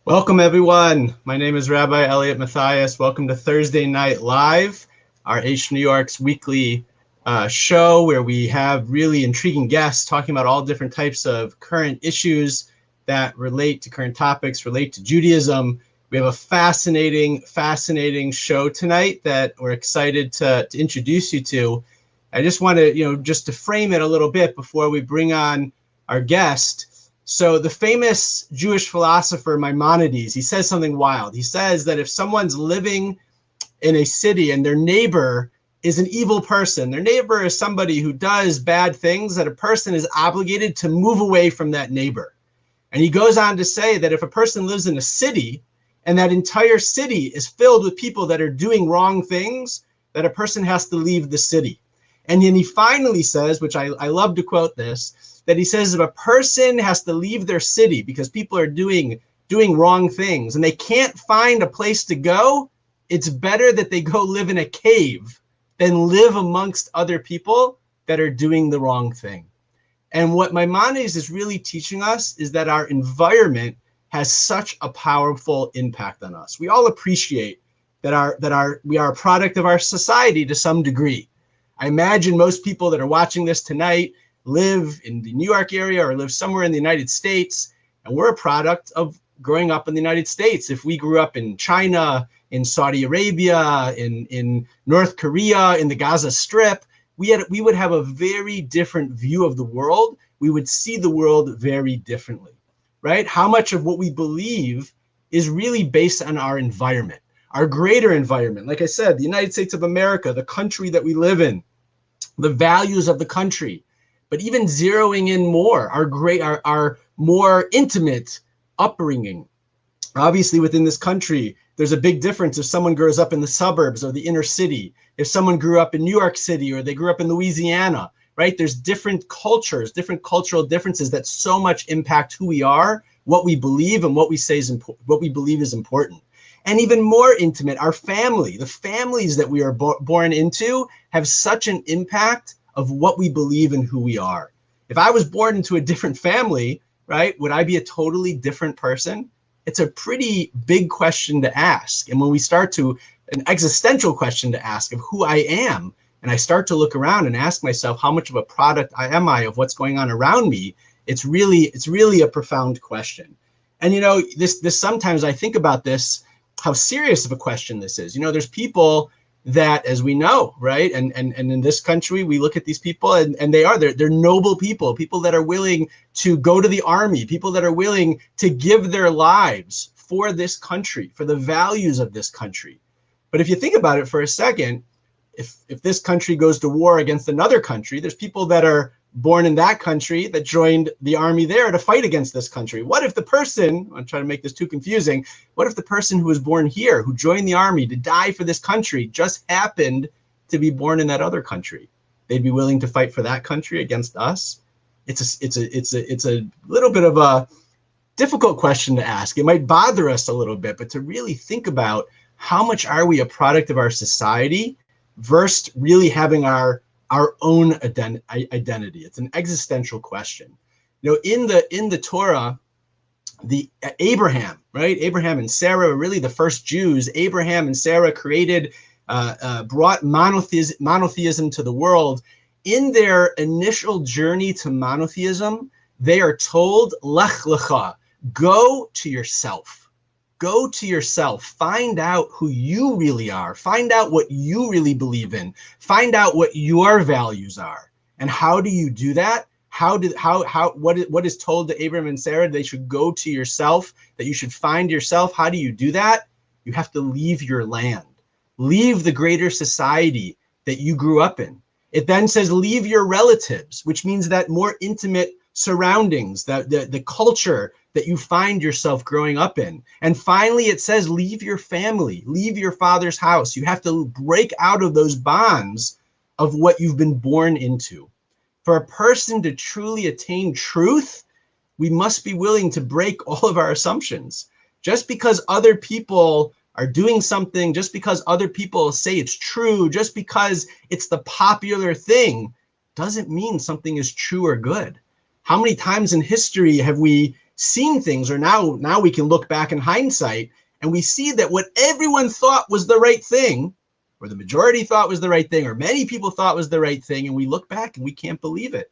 Welcome, everyone. My name is Rabbi Elliot Matthias. Welcome to Thursday Night Live, our H New York's weekly show where we have really intriguing guests talking about all different types of current issues that relate to current topics, relate to Judaism. We have a fascinating show tonight that we're excited to introduce you to. I just want to, just to frame it a little bit before we bring on our guest. So the famous Jewish philosopher Maimonides, he says something wild. He says that if someone's living in a city and their neighbor is an evil person, their neighbor is somebody who does bad things, that a person is obligated to move away from that neighbor. And he goes on to say that if a person lives in a city and that entire city is filled with people that are doing wrong things, that a person has to leave the city. And then he finally says, which I love to quote this, that he says if a person has to leave their city because people are doing wrong things and they can't find a place to go, it's better that they go live in a cave than live amongst other people that are doing the wrong thing. And what Maimonides is really teaching us is that our environment has such a powerful impact on us. We all appreciate that we are a product of our society to some degree. I imagine most people that are watching this tonight live in the New York area or live somewhere in the United States, and we're a product of growing up in the United States. If we grew up in China, in Saudi Arabia, in North Korea, in the Gaza Strip, we would have a very different view of the world. We would see the world very differently, right? How much of what we believe is really based on our environment, our greater environment. Like I said, the United States of America, the country that we live in, the values of the country. But even zeroing in more, our more intimate upbringing. Obviously, within this country, there's a big difference if someone grows up in the suburbs or the inner city, if someone grew up in New York City or they grew up in Louisiana, right? There's different cultures, different cultural differences that so much impact who we are, what we believe, and what we believe is important. And even more intimate, our family, the families that we are born into have such an impact of what we believe and who we are. If I was born into a different family, right, would I be a totally different person? It's a pretty big question to ask. And when we start to, an existential question to ask of who I am, and I start to look around and ask myself how much of a product am I of what's going on around me, it's really a profound question. And this sometimes I think about this, how serious of a question this is. There's people that, as we know, right, and in this country, we look at these people and they're noble people that are willing to go to the army, people that are willing to give their lives for this country, for the values of this country. But if you think about it for a second, if this country goes to war against another country, there's people that are born in that country that joined the army there to fight against this country. What if the person, I'm trying to make this too confusing, what if the person who was born here, who joined the army to die for this country, just happened to be born in that other country? They'd be willing to fight for that country against us? It's a little bit of a difficult question to ask. It might bother us a little bit, but to really think about how much are we a product of our society versus really having our own identity. It's an existential question. In the Torah, the Abraham, right? Abraham and Sarah were really the first Jews. Abraham and Sarah brought monotheism to the world. In their initial journey to monotheism, they are told, Lech lecha, go to yourself. Go to yourself, find out who you really are, find out what you really believe in, find out what your values are. And how do you do that? What is told to Abraham and Sarah? They should go to yourself, that you should find yourself. How do you do that? You have to leave your land, leave the greater society that you grew up in. It then says leave your relatives, which means that more intimate surroundings, the culture that you find yourself growing up in. And finally, it says, leave your family, leave your father's house. You have to break out of those bonds of what you've been born into. For a person to truly attain truth, we must be willing to break all of our assumptions. Just because other people are doing something, just because other people say it's true, just because it's the popular thing, doesn't mean something is true or good. How many times in history have we seen things, or now we can look back in hindsight and we see that what everyone thought was the right thing, or the majority thought was the right thing, or many people thought was the right thing, and we look back and we can't believe it.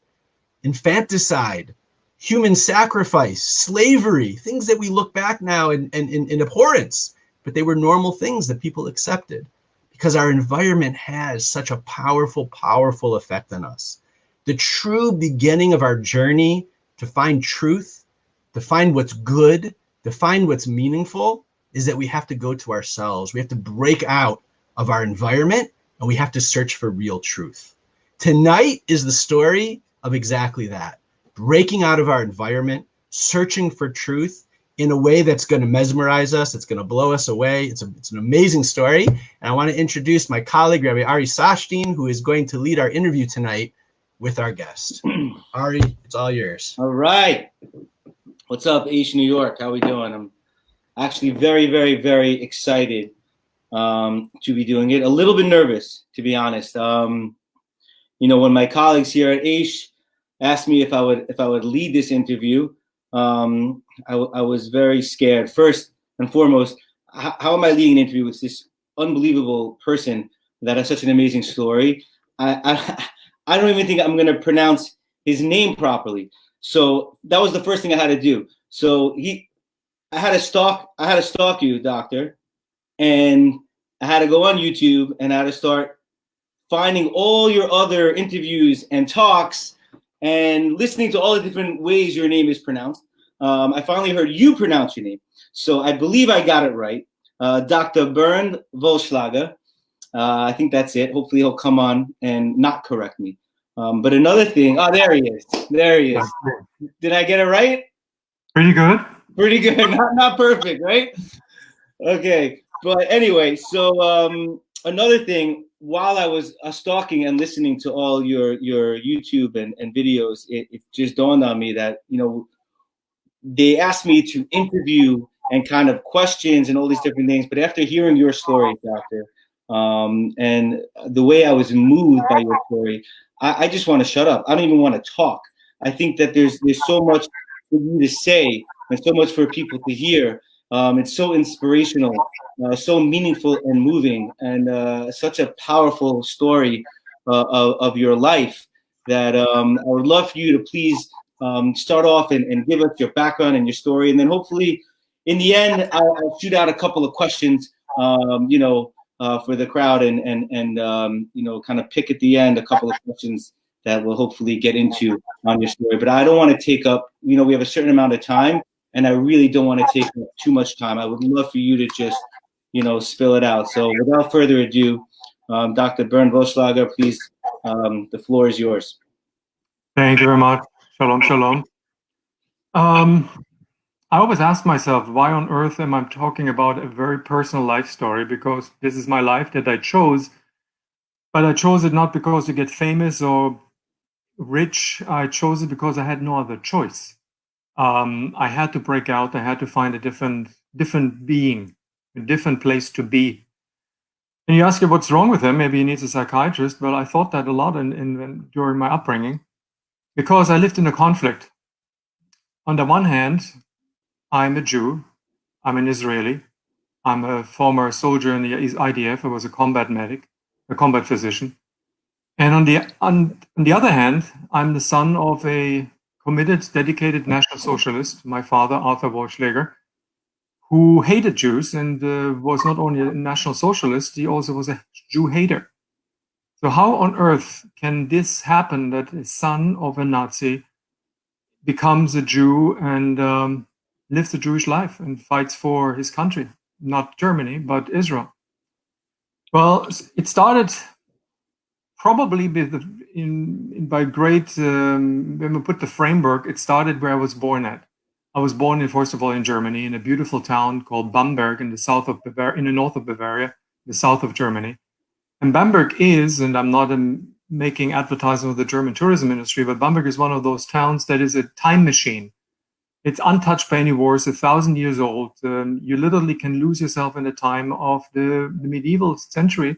Infanticide, human sacrifice, slavery, things that we look back now in abhorrence, but they were normal things that people accepted because our environment has such a powerful, powerful effect on us. The true beginning of our journey to find truth, to find what's good, to find what's meaningful, is that we have to go to ourselves. We have to break out of our environment and we have to search for real truth. Tonight is the story of exactly that. Breaking out of our environment, searching for truth in a way that's going to mesmerize us. It's going to blow us away. It's an amazing story. And I want to introduce my colleague, Rabbi Ari Sashtin, who is going to lead our interview tonight with our guest. Ari, it's all yours. All right. What's up, East New York? How are we doing? I'm actually very, very, very excited to be doing it. A little bit nervous, to be honest. When my colleagues here at Aish asked me if I would lead this interview, I was very scared. First and foremost, how am I leading an interview with this unbelievable person that has such an amazing story? I don't even think I'm going to pronounce his name properly. So that was the first thing I had to do. So I had to stalk you, doctor, and I had to go on YouTube and I had to start finding all your other interviews and talks and listening to all the different ways your name is pronounced. I finally heard you pronounce your name. So I believe I got it right. Dr. Bernd Wollschlaeger. I think that's it. Hopefully he'll come on and not correct me. But another thing, there he is. There he is. Did I get it right? Pretty good. Pretty good. Not perfect, right? Okay. But anyway, so another thing, while I was stalking and listening to all your YouTube and videos, it just dawned on me that, they asked me to interview and kind of questions and all these different things. But after hearing your story, Doctor, and the way I was moved by your story, I just want to shut up. I don't even want to talk. I think that there's so much for you to say and so much for people to hear. It's so inspirational, so meaningful and moving, and such a powerful story of your life that I would love for you to please start off and give us your background and your story. And then hopefully in the end, I'll shoot out a couple of questions, for the crowd and kind of pick at the end a couple of questions that we'll hopefully get into on your story. But I don't want to take up, we have a certain amount of time, and I really don't want to take up too much time. I would love for you to just, spill it out. So without further ado, Dr. Bernd Wollschlaeger, please, the floor is yours. Thank you very much. Shalom, shalom. I always ask myself, why on earth am I talking about a very personal life story? Because this is my life that I chose, but I chose it not because to get famous or rich. I chose it because I had no other choice. I had to break out. I had to find a different being, a different place to be. And you ask me what's wrong with him? Maybe he needs a psychiatrist. Well, I thought that a lot during my upbringing, because I lived in a conflict. On the one hand, I'm a Jew, I'm an Israeli, I'm a former soldier in the IDF, I was a combat medic, a combat physician. And on the other hand, I'm the son of a committed, dedicated National Socialist, my father, Arthur Wollschlaeger, who hated Jews and was not only a National Socialist, he also was a Jew hater. So how on earth can this happen, that a son of a Nazi becomes a Jew and lives a Jewish life and fights for his country, not Germany, but Israel? Well, it started probably by great, when we put the framework, it started where I was born at. I was born first of all, in Germany, in a beautiful town called Bamberg in the south of Bavaria, in the north of Bavaria, the south of Germany. And Bamberg is, and I'm not making advertising of the German tourism industry, but Bamberg is one of those towns that is a time machine. It's untouched by any wars, 1,000 years old. You literally can lose yourself in the time of the medieval century.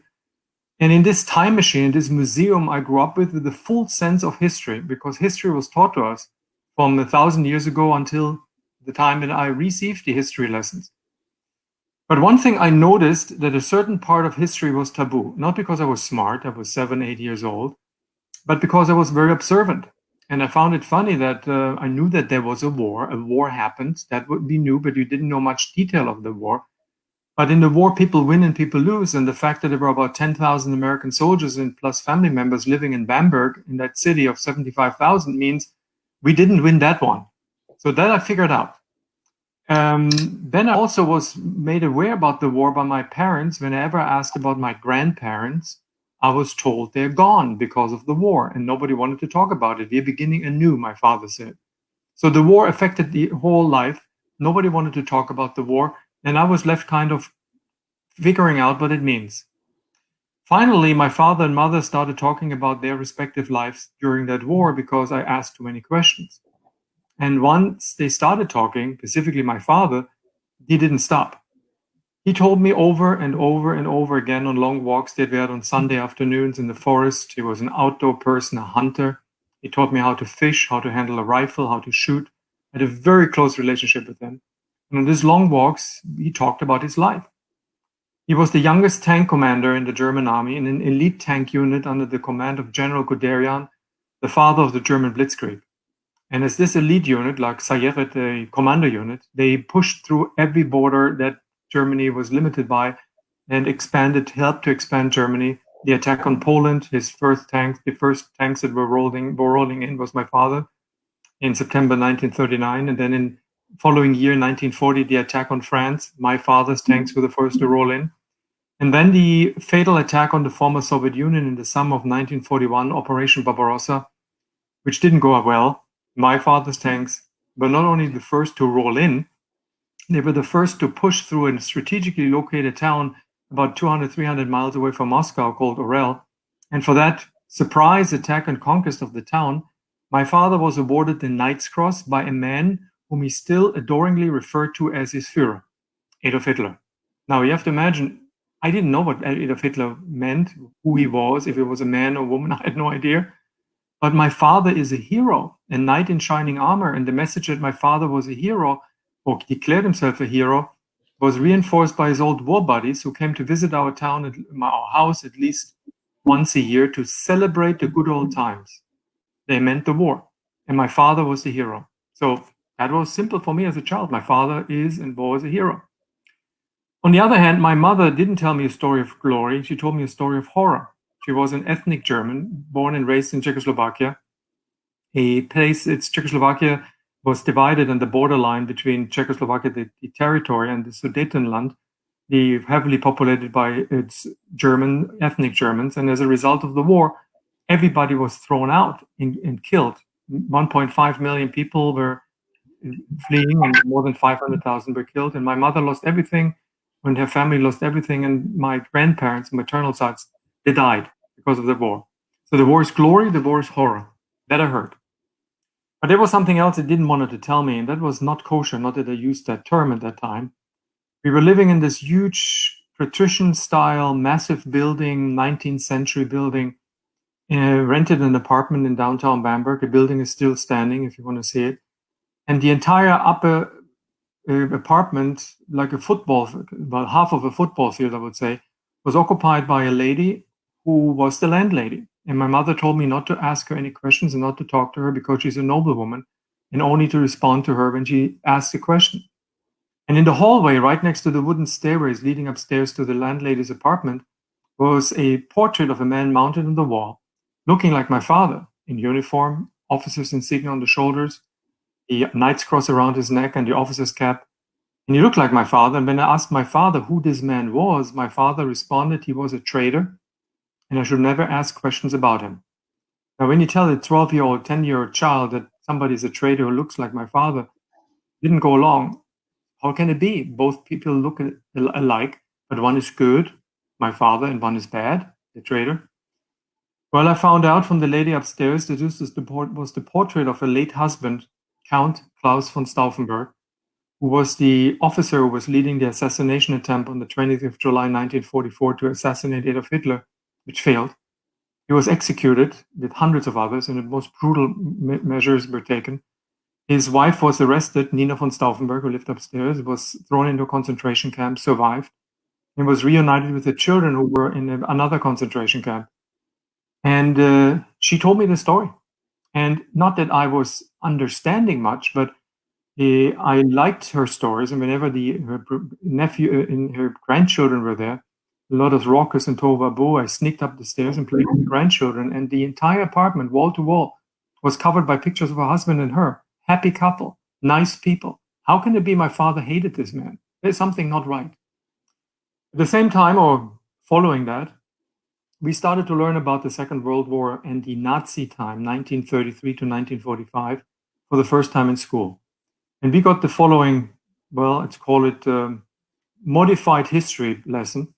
And in this time machine, this museum I grew up with the full sense of history, because history was taught to us from 1,000 years ago until the time that I received the history lessons. But one thing I noticed, that a certain part of history was taboo, not because I was smart, I was 7, 8 years old, but because I was very observant. And I found it funny that I knew that there was a war happened, that would be new, but you didn't know much detail of the war. But in the war, people win and people lose. And the fact that there were about 10,000 American soldiers and plus family members living in Bamberg, in that city of 75,000, means we didn't win that one. So that I figured out. Then I also was made aware about the war by my parents. Whenever I asked about my grandparents, I was told they're gone because of the war, and nobody wanted to talk about it. We're beginning anew, my father said. So the war affected the whole life. Nobody wanted to talk about the war, and I was left kind of figuring out what it means. Finally, my father and mother started talking about their respective lives during that war because I asked too many questions. And once they started talking, specifically my father, he didn't stop. He told me over and over and over again on long walks that we had on Sunday afternoons in the forest. He was an outdoor person, a hunter. He taught me how to fish, how to handle a rifle, how to shoot. I had a very close relationship with him. And on these long walks, he talked about his life. He was the youngest tank commander in the German army in an elite tank unit under the command of General Guderian, the father of the German Blitzkrieg. And as this elite unit, like Sayeret, the commando unit, they pushed through every border that Germany was limited by and helped to expand Germany. The attack on Poland, the first tanks that were rolling in was my father in September 1939. And then in following year, 1940, the attack on France, my father's tanks were the first to roll in. And then the fatal attack on the former Soviet Union in the summer of 1941, Operation Barbarossa, which didn't go well. My father's tanks were not only the first to roll in, they were the first to push through a strategically located town about 200, 300 miles away from Moscow called Orel. And for that surprise attack and conquest of the town, my father was awarded the Knight's Cross by a man whom he still adoringly referred to as his Führer, Adolf Hitler. Now you have to imagine, I didn't know what Adolf Hitler meant, who he was, if he was a man or woman, I had no idea. But my father is a hero, a knight in shining armor, and the message that my father was a hero, or declared himself a hero, was reinforced by his old war buddies who came to visit our town, our house, at least once a year to celebrate the good old times. They meant the war, and my father was the hero. So that was simple for me as a child. My father is and was a hero. On the other hand, my mother didn't tell me a story of glory. She told me a story of horror. She was an ethnic German, born and raised in Czechoslovakia, a place, Czechoslovakia was divided on the borderline between Czechoslovakia, the territory, and the Sudetenland, the heavily populated by its ethnic Germans. And as a result of the war, everybody was thrown out and killed. 1.5 million people were fleeing, and more than 500,000 were killed. And my mother lost everything, and her family lost everything. And my grandparents, maternal sides, they died because of the war. So the war is glory, the war is horror. That I heard. But there was something else it didn't want to tell me, and that was not kosher, not that I used that term at that time. We were living in this huge patrician-style, massive building, 19th century building, rented an apartment in downtown Bamberg. The building is still standing, if you want to see it. And the entire upper apartment, like about half of a football field, I would say, was occupied by a lady who was the landlady. And my mother told me not to ask her any questions and not to talk to her because she's a noblewoman, and only to respond to her when she asks a question. And in the hallway, right next to the wooden stairways leading upstairs to the landlady's apartment, was a portrait of a man mounted on the wall, looking like my father, in uniform, officer's insignia on the shoulders, the Knight's Cross around his neck, and the officer's cap. And he looked like my father. And when I asked my father who this man was, my father responded he was a traitor, and I should never ask questions about him. Now, when you tell a 12-year-old, 10-year-old child that somebody is a traitor who looks like my father, didn't go along. How can it be? Both people look alike, but one is good, my father, and one is bad, the traitor. Well, I found out from the lady upstairs that this was the portrait of a late husband, Count Klaus von Stauffenberg, who was the officer who was leading the assassination attempt on the 20th of July, 1944, to assassinate Adolf Hitler, which failed. He was executed with hundreds of others, and the most brutal measures were taken. His wife was arrested, Nina von Stauffenberg, who lived upstairs, was thrown into a concentration camp, survived, and was reunited with the children who were in another concentration camp. And she told me the story. And not that I was understanding much, but I liked her stories. And whenever her nephew and her grandchildren were there, a lot of raucous and tohu, I sneaked up the stairs and played with the grandchildren. And the entire apartment, wall to wall, was covered by pictures of her husband and her. Happy couple, nice people. How can it be my father hated this man? There's something not right. At the same time, or following that, we started to learn about the Second World War and the Nazi time, 1933 to 1945, for the first time in school. And we got the following, well, let's call it modified history lesson,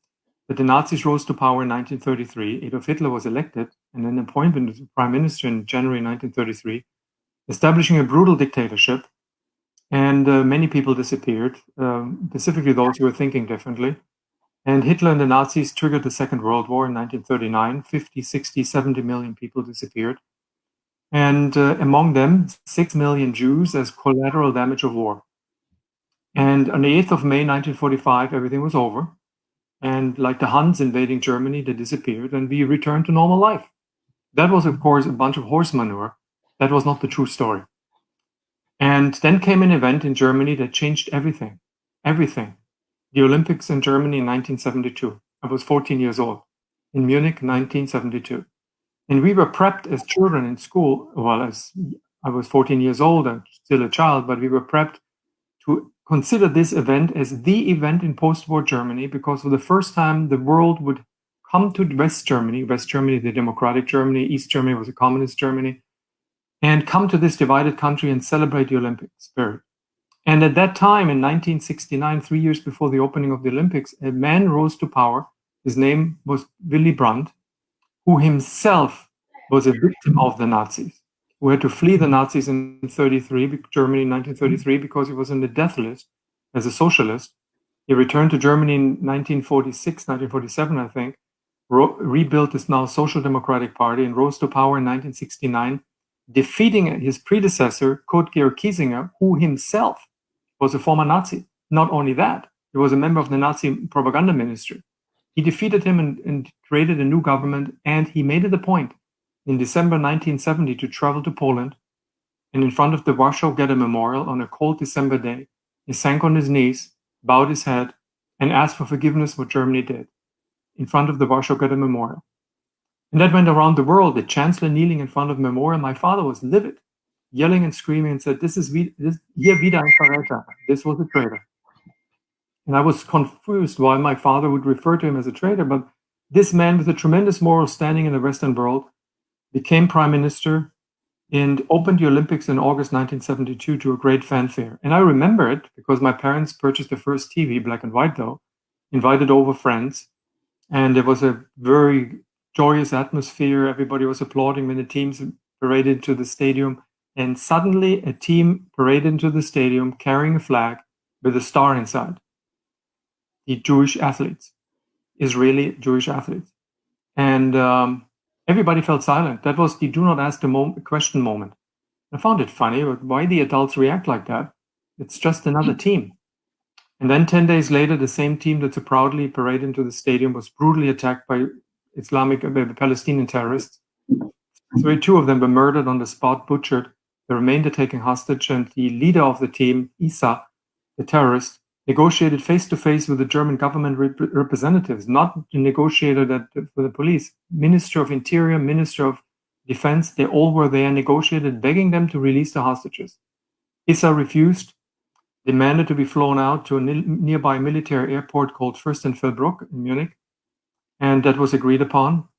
that the Nazis rose to power in 1933. Adolf Hitler was elected and then appointed as prime minister in January 1933, establishing a brutal dictatorship. And many people disappeared, specifically those who were thinking differently. And Hitler and the Nazis triggered the Second World War in 1939. 50, 60, 70 million people disappeared. And among them, 6 million Jews as collateral damage of war. And on the 8th of May, 1945, everything was over. And like the Huns invading Germany, they disappeared and we returned to normal life. That was, of course, a bunch of horse manure. That was not the true story. And then came an event in Germany that changed everything. Everything. The Olympics in Germany in 1972. I was 14 years old. In Munich, 1972. And we were prepped as children in school. Well, as I was 14 years old, I'm still a child, but we were prepped to consider this event as the event in post-war Germany, because for the first time, the world would come to West Germany, the democratic Germany, East Germany was a communist Germany, and come to this divided country and celebrate the Olympic spirit. And at that time, in 1969, 3 years before the opening of the Olympics, a man rose to power. His name was Willy Brandt, who himself was a victim of the Nazis, who had to flee the Nazis in Germany in 1933, because he was on the death list as a socialist. He returned to Germany in 1946, 1947, I think, rebuilt this now Social Democratic Party, and rose to power in 1969, defeating his predecessor, Kurt Georg Kiesinger, who himself was a former Nazi. Not only that, he was a member of the Nazi propaganda ministry. He defeated him and created a new government, and he made it a point in December 1970 to travel to Poland, and in front of the Warsaw Ghetto Memorial on a cold December day, he sank on his knees, bowed his head, and asked for forgiveness for what Germany did in front of the Warsaw Ghetto Memorial. And that went around the world, the chancellor kneeling in front of the memorial. My father was livid, yelling and screaming, and said, "This is hier wieder ein Verräter. This was a traitor." And I was confused why my father would refer to him as a traitor, but this man with a tremendous moral standing in the Western world became prime minister and opened the Olympics in August 1972 to a great fanfare. And I remember it because my parents purchased the first TV, black and white though, invited over friends, and there was a very joyous atmosphere. Everybody was applauding when the teams paraded into the stadium. And suddenly a team paraded into the stadium carrying a flag with a star inside. The Jewish athletes, Israeli Jewish athletes. And everybody felt silent. That was the do not ask the question moment. I found it funny, but why the adults react like that? It's just another team. And then 10 days later, the same team that so proudly paraded into the stadium was brutally attacked by Palestinian terrorists. 32 of them were murdered on the spot, butchered. The remainder taken hostage, and the leader of the team, Isa, the terrorist, negotiated face-to-face with the German government representatives, not the negotiator for the police. Minister of Interior, Minister of Defense, they all were there, negotiated, begging them to release the hostages. Isa refused, demanded to be flown out to a nearby military airport called Fürstenfeldbruck in Munich, and that was agreed upon.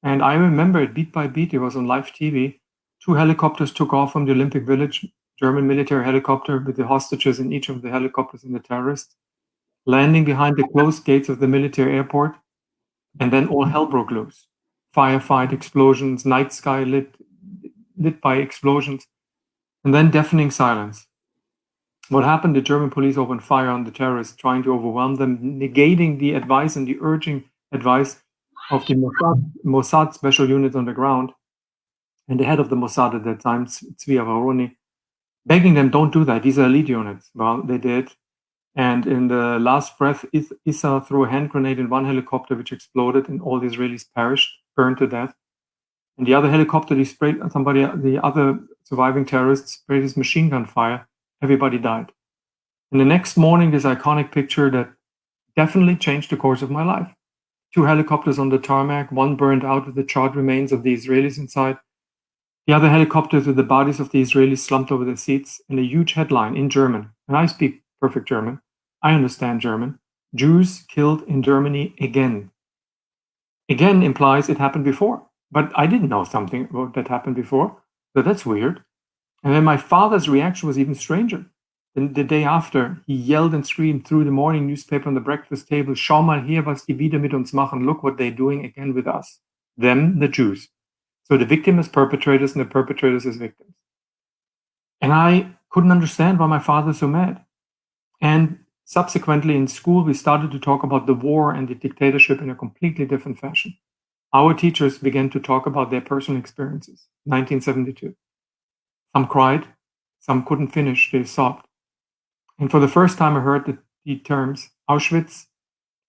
And I remember it beat by beat. It was on live TV. 2 helicopters took off from the Olympic Village, German military helicopter with the hostages in each of the helicopters and the terrorists, landing behind the closed gates of the military airport, and then all hell broke loose. Firefight, explosions, night sky lit by explosions, and then deafening silence. What happened? The German police opened fire on the terrorists, trying to overwhelm them, negating the advice and the urging advice of the Mossad special units on the ground. And the head of the Mossad at that time, Tzvi Aharoni, begging them, don't do that. These are elite units. Well, they did. And in the last breath, Issa threw a hand grenade in one helicopter, which exploded, and all the Israelis perished, burned to death. And the other helicopter, the other surviving terrorists sprayed his machine gun fire. Everybody died. And the next morning, this iconic picture that definitely changed the course of my life. 2 helicopters on the tarmac, one burned out with the charred remains of the Israelis inside. The other helicopters with the bodies of the Israelis slumped over their seats, and a huge headline in German. And I speak perfect German. I understand German. Jews killed in Germany again. Again implies it happened before. But I didn't know something about that happened before. So that's weird. And then my father's reaction was even stranger. The day after, he yelled and screamed through the morning newspaper on the breakfast table, "Schau mal her, was die wieder mit uns machen. Look what they're doing again with us." Them, the Jews. So the victim is perpetrators and the perpetrators is victims. And I couldn't understand why my father was so mad. And subsequently in school, we started to talk about the war and the dictatorship in a completely different fashion. Our teachers began to talk about their personal experiences. 1972. Some cried, some couldn't finish, they sobbed. And for the first time, I heard the terms Auschwitz,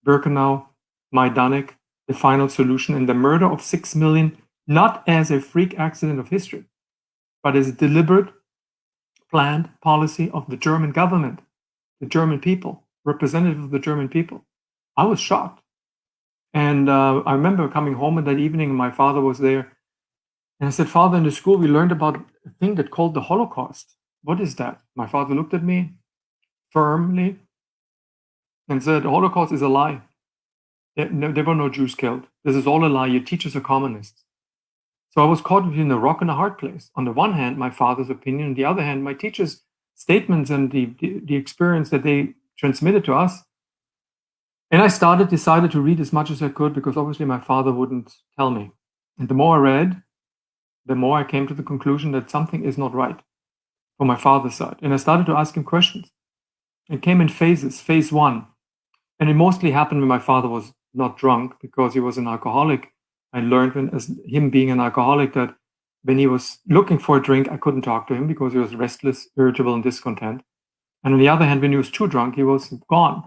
Birkenau, Majdanek, the final solution, and the murder of 6 million, not as a freak accident of history, but as a deliberate, planned policy of the German government, the German people, representative of the German people. I was shocked. And I remember coming home in that evening, and my father was there. And I said, "Father, in the school, we learned about a thing that called the Holocaust. What is that?" My father looked at me firmly and said, "The Holocaust is a lie. There were no Jews killed. This is all a lie. Your teachers are communists." So I was caught between a rock and a hard place. On the one hand, my father's opinion. On the other hand, my teachers' statements and the experience that they transmitted to us. And I decided to read as much as I could, because obviously my father wouldn't tell me. And the more I read, the more I came to the conclusion that something is not right from my father's side. And I started to ask him questions. It came in phases. Phase 1. And it mostly happened when my father was not drunk, because he was an alcoholic. I learned as him being an alcoholic that when he was looking for a drink, I couldn't talk to him because he was restless, irritable, and discontent. And on the other hand, when he was too drunk, he was gone.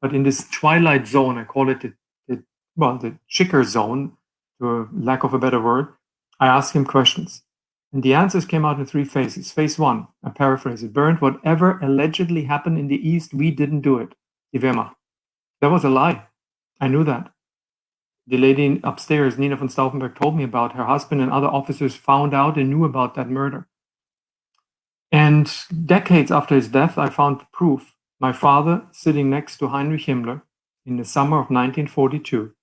But in this twilight zone, I call it the chicker zone, for lack of a better word, I asked him questions. And the answers came out in 3 phases. Phase 1, I paraphrase it: Bernd, whatever allegedly happened in the East, we didn't do it. Die Wehrmacht. That was a lie. I knew that. The lady upstairs, Nina von Stauffenberg, told me about her husband and other officers found out and knew about that murder. And decades after his death, I found proof. My father sitting next to Heinrich Himmler in the summer of 1942,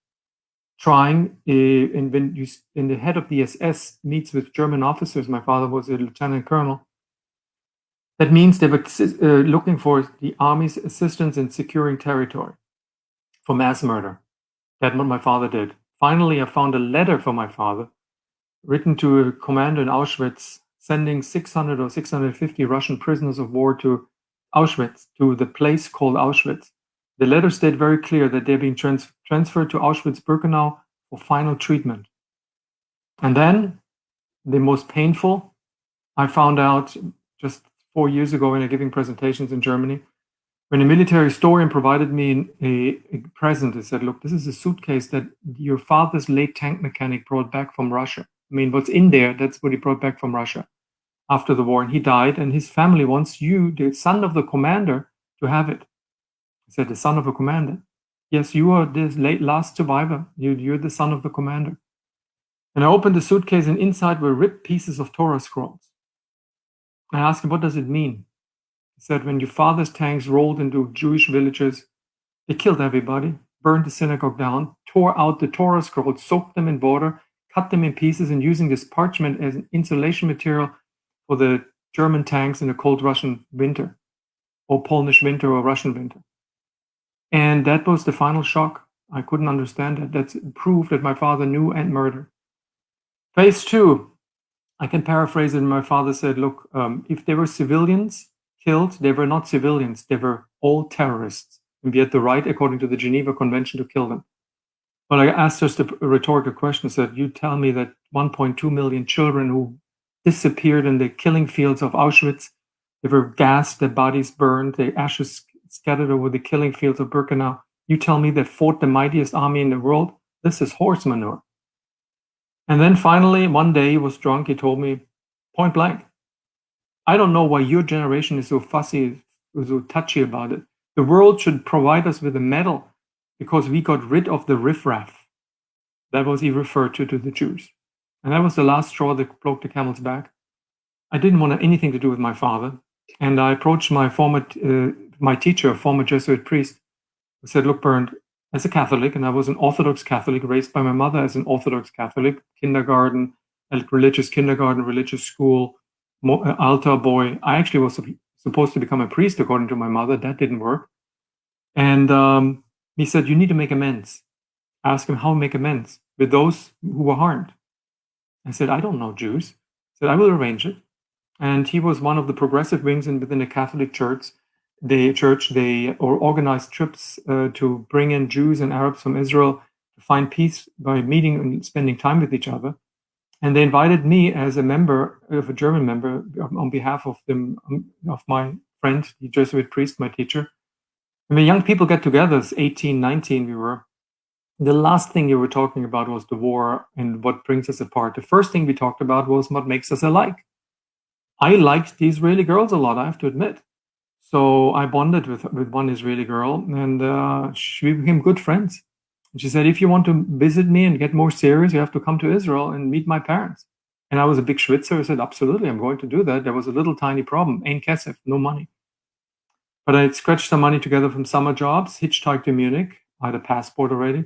trying, when the head of the SS meets with German officers, my father was a lieutenant colonel, that means they were looking for the army's assistance in securing territory for mass murder. That's what my father did. Finally, I found a letter from my father written to a commander in Auschwitz, sending 600 or 650 Russian prisoners of war to Auschwitz, to the place called Auschwitz. The letter stated very clear that they're being transferred to Auschwitz-Birkenau for final treatment. And then, the most painful, I found out just 4 years ago when I was giving presentations in Germany, when a military historian provided me a present. He said, "Look, this is a suitcase that your father's late tank mechanic brought back from Russia. I mean, what's in there, that's what he brought back from Russia after the war. And he died, and his family wants you, the son of the commander, to have it." I said, "The son of a commander?" "Yes, you are the last survivor. You're the son of the commander." And I opened the suitcase, and inside were ripped pieces of Torah scrolls. I asked him, "What does it mean?" He said, "When your father's tanks rolled into Jewish villages, they killed everybody, burned the synagogue down, tore out the Torah scrolls, soaked them in water, cut them in pieces, and using this parchment as an insulation material for the German tanks in the cold Russian winter, or Polish winter, or Russian winter." And that was the final shock. I couldn't understand that. That's proof that my father knew and murdered. Phase 2, I can paraphrase it. My father said, "Look, if there were civilians killed, they were not civilians. They were all terrorists. And we had the right, according to the Geneva Convention, to kill them." But I asked just a rhetorical question. I said, "You tell me that 1.2 million children who disappeared in the killing fields of Auschwitz They were gassed, their bodies burned, their ashes scattered over the killing fields of Birkenau. You tell me they fought the mightiest army in the world? This is horse manure. And then finally, one day he was drunk, he told me point blank, I don't know why your generation is so fussy, so touchy about it. The world should provide us with a medal because we got rid of the riffraff. That was he referred to the Jews. And that was the last straw that broke the camel's back. I didn't want anything to do with my father. And I approached my teacher, a former Jesuit priest, who said, look, Bernd, as a Catholic, and I was an Orthodox Catholic, raised by my mother as an Orthodox Catholic, kindergarten, religious kindergarten, religious school, altar boy. I actually was supposed to become a priest, according to my mother. That didn't work. And he said, you need to make amends. I asked him, how make amends with those who were harmed? I said, I don't know Jews. He said, I will arrange it. And he was one of the progressive wings within the Catholic Church. They organized trips to bring in Jews and Arabs from Israel to find peace by meeting and spending time with each other. And they invited me as a member, of a German member, on behalf of my friend, the Jesuit priest, my teacher. And when young people get together, 18, 19 we were, the last thing you were talking about was the war and what brings us apart. The first thing we talked about was what makes us alike. I liked the Israeli girls a lot, I have to admit. So I bonded with one Israeli girl, and we became good friends. And she said, if you want to visit me and get more serious, you have to come to Israel and meet my parents. And I was a big Schwitzer. I said, absolutely, I'm going to do that. There was a little tiny problem, ein kesef, no money. But I had scratched some money together from summer jobs, hitchhiked to Munich. I had a passport already.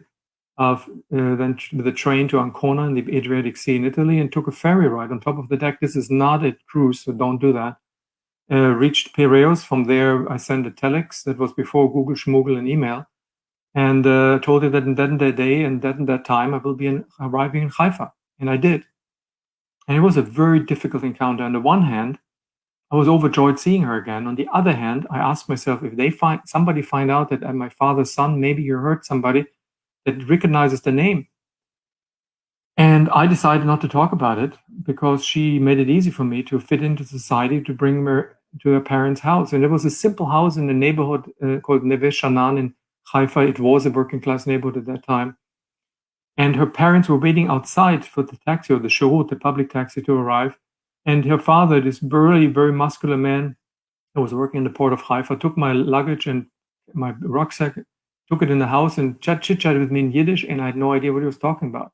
Then with a train to Ancona in the Adriatic Sea in Italy, and took a ferry ride on top of the deck. This is not a cruise, so don't do that. Reached Piraeus. From there, I sent a telex. That was before Google, Schmoogle, and email. And told it that in that day and that time, I will be arriving in Haifa. And I did. And it was a very difficult encounter. On the one hand, I was overjoyed seeing her again. On the other hand, I asked myself, if somebody find out that I'm my father's son, maybe you hurt somebody that recognizes the name. And I decided not to talk about it because she made it easy for me to fit into society, to bring her to her parents' house. And it was a simple house in a neighborhood called Neve Sha'anan in Haifa. It was a working class neighborhood at that time. And her parents were waiting outside for the taxi, or the shurut, the public taxi, to arrive. And her father, this burly, very muscular man who was working in the port of Haifa, took my luggage and my rucksack, took it in the house and chit-chatted with me in Yiddish, and I had no idea what he was talking about.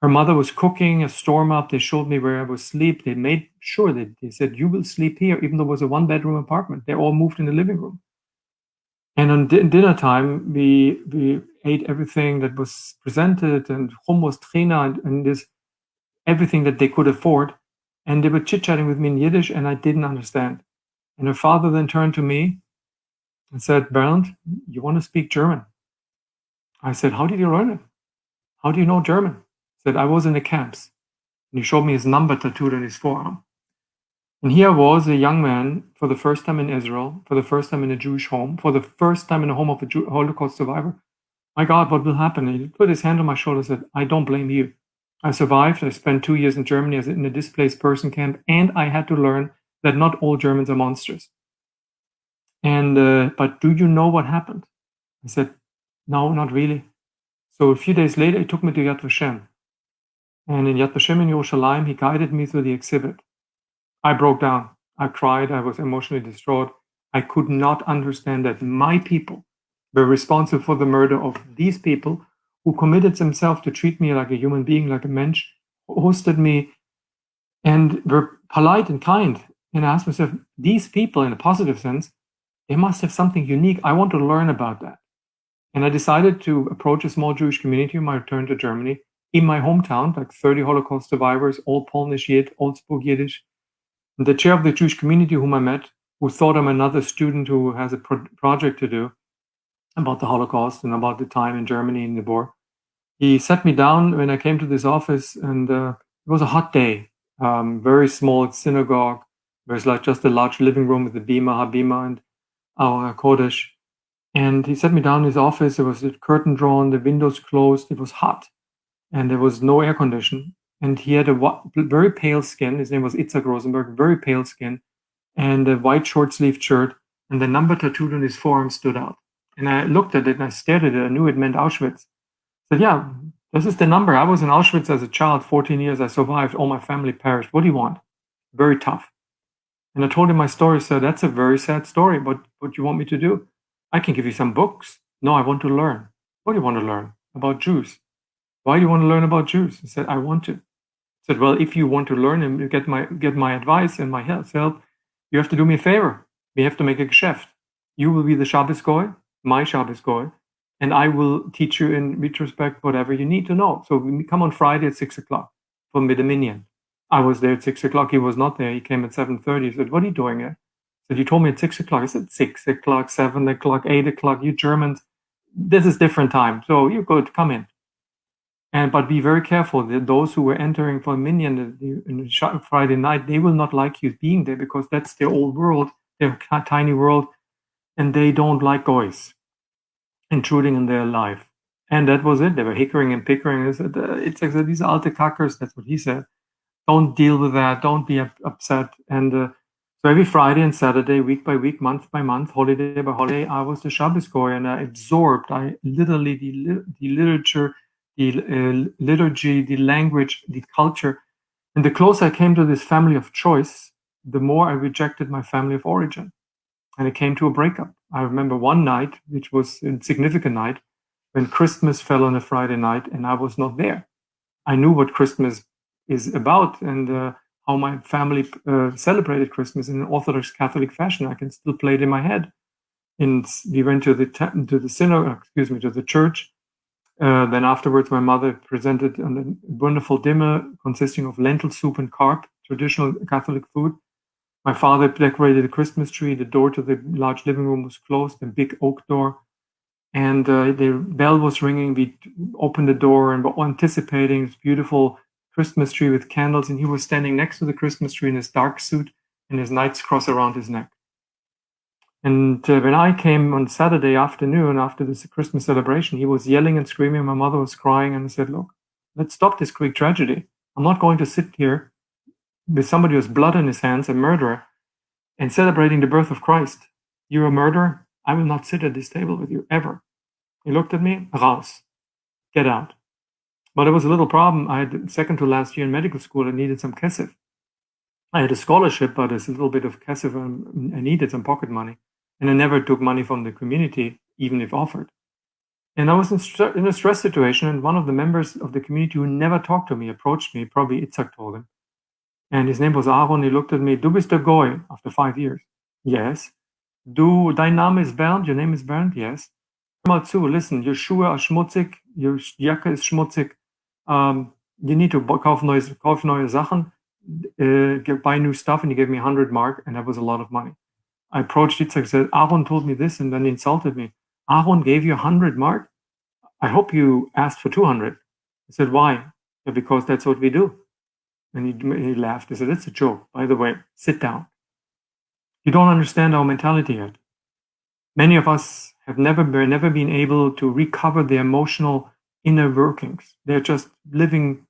Her mother was cooking a storm up. They showed me where I would sleep. They made sure that they said, you will sleep here, even though it was a one-bedroom apartment. They all moved in the living room. And on dinner time, we ate everything that was presented, and hummus, trina, and this everything that they could afford. And they were chit-chatting with me in Yiddish, and I didn't understand. And her father then turned to me and said, Bernd, you want to speak German? I said, how did you learn it? How do you know German? He said, I was in the camps. And he showed me his number tattooed on his forearm. And here was a young man, for the first time in Israel, for the first time in a Jewish home, for the first time in a home of a Holocaust survivor. My God, what will happen? And he put his hand on my shoulder and said, I don't blame you. I survived. I spent 2 years in Germany as in a displaced person camp, and I had to learn that not all Germans are monsters. And but do you know what happened? I said, no, not really. So a few days later, he took me to Yad Vashem. And in Yad Vashem in Yerushalayim, he guided me through the exhibit. I broke down. I cried. I was emotionally distraught. I could not understand that my people were responsible for the murder of these people who committed themselves to treat me like a human being, like a mensch, hosted me, and were polite and kind. And I asked myself, these people, in a positive sense, they must have something unique. I want to learn about that. And I decided to approach a small Jewish community on my return to Germany, in my hometown, like 30 Holocaust survivors, all Polish Yid, all spoke Yiddish. And the chair of the Jewish community whom I met, who thought I'm another student who has a project to do about the Holocaust and about the time in Germany in the war, he sat me down when I came to this office, and it was a hot day, very small synagogue. There's like just a large living room with the bima, habima, and our Kodesh. And he sat me down in his office. There was a curtain drawn, the windows closed. It was hot, and there was no air condition. And he had a very pale skin. His name was Itzhak Rosenberg, very pale skin. and a white short-sleeved shirt, and the number tattooed on his forearm stood out. And I looked at it and I stared at it. I knew it meant Auschwitz. I said, yeah, this is the number. I was in Auschwitz as a child, 14 years. I survived. All my family perished. What do you want? Very tough. And I told him my story. Said, that's a very sad story. But what do you want me to do? I can give you some books. No, I want to learn. What do you want to learn? About Jews. Why do you want to learn about Jews? He said, I want to. I said, well, if you want to learn and get my advice and my help, you have to do me a favor. We have to make a geschäft. You will be the Shabbos Goy, my Shabbos Goy, and I will teach you in retrospect whatever you need to know. So we come on Friday at 6 o'clock from the Dominion. I was there at 6 o'clock. He was not there. He came at 7:30. He said, what are you doing here? I said, you told me at 6 o'clock. I said, 6 o'clock, 7 o'clock, 8 o'clock. You Germans, this is different time. So you're good. Come in. But be very careful that those who were entering for Minyan in Friday night, they will not like you being there because that's their old world, their tiny world, and they don't like goys intruding in their life. And that was it. They were hickering and pickering. It's like these alte kackers. That's what he said. Don't deal with that. Don't be upset. And so every Friday and Saturday, week by week, month by month, holiday by holiday, I was the Shabbos Goy, and I absorbed. I literally the literature, the liturgy, the language, the culture. And the closer I came to this family of choice, the more I rejected my family of origin. And it came to a breakup. I remember one night, which was a significant night, when Christmas fell on a Friday night and I was not there. I knew what Christmas is about and how my family celebrated Christmas in an Orthodox Catholic fashion. I can still play it in my head. And we went to the synagogue, to the church. Then afterwards, my mother presented a wonderful dinner consisting of lentil soup and carp, traditional Catholic food. My father decorated a Christmas tree. The door to the large living room was closed, a big oak door. And the bell was ringing. We opened the door and were anticipating this beautiful Christmas tree with candles. And he was standing next to the Christmas tree in his dark suit and his knight's cross around his neck. And when I came on Saturday afternoon after this Christmas celebration, he was yelling and screaming. My mother was crying, and I said, look, let's stop this Greek tragedy. I'm not going to sit here with somebody who has blood in his hands, a murderer, and celebrating the birth of Christ. You're a murderer. I will not sit at this table with you, ever. He looked at me, raus, get out. But it was a little problem. I had second to last year in medical school. I needed some kesef. I had a scholarship, but it's a little bit of kesef. I needed some pocket money. And I never took money from the community, even if offered. And I was in a stress situation, and one of the members of the community who never talked to me approached me, probably Itzhak told him. And his name was Aaron. He looked at me, du bist der Goy, after 5 years. Yes. Dein Name is Bernd, your name is Bernd? Yes. Hör mal zu, listen, your Schuhe are schmutzig, your Jacke is schmutzig. You need to kauf neue Sachen, buy new stuff, and he gave me 100 mark, and that was a lot of money. I approached Yitzhak and said, Aaron told me this, and then he insulted me. Aaron gave you 100 mark? I hope you asked for 200. I said, why? Yeah, because that's what we do. And he laughed. He said, it's a joke. By the way, sit down. You don't understand our mentality yet. Many of us have never been able to recover the emotional inner workings. They're just living